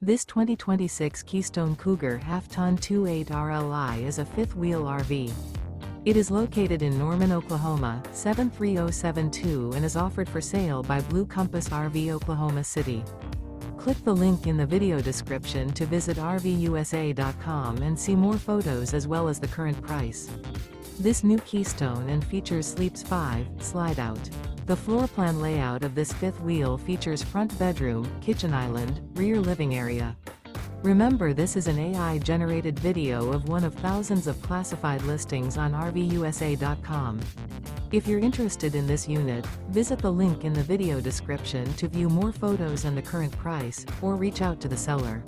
This 2026 Keystone Cougar Half-Ton 28 RLI is a fifth-wheel RV. It is located in Norman, Oklahoma, 73072 and is offered for sale by Blue Compass RV Oklahoma City. Click the link in the video description to visit RVUSA.com and see more photos as well as the current price. This new Keystone and features Sleeps 5 Slideout. The floor plan layout of this fifth wheel features front bedroom, kitchen island, rear living area. Remember, this is an AI-generated video of one of thousands of classified listings on RVUSA.com. If you're interested in this unit, visit the link in the video description to view more photos and the current price, or reach out to the seller.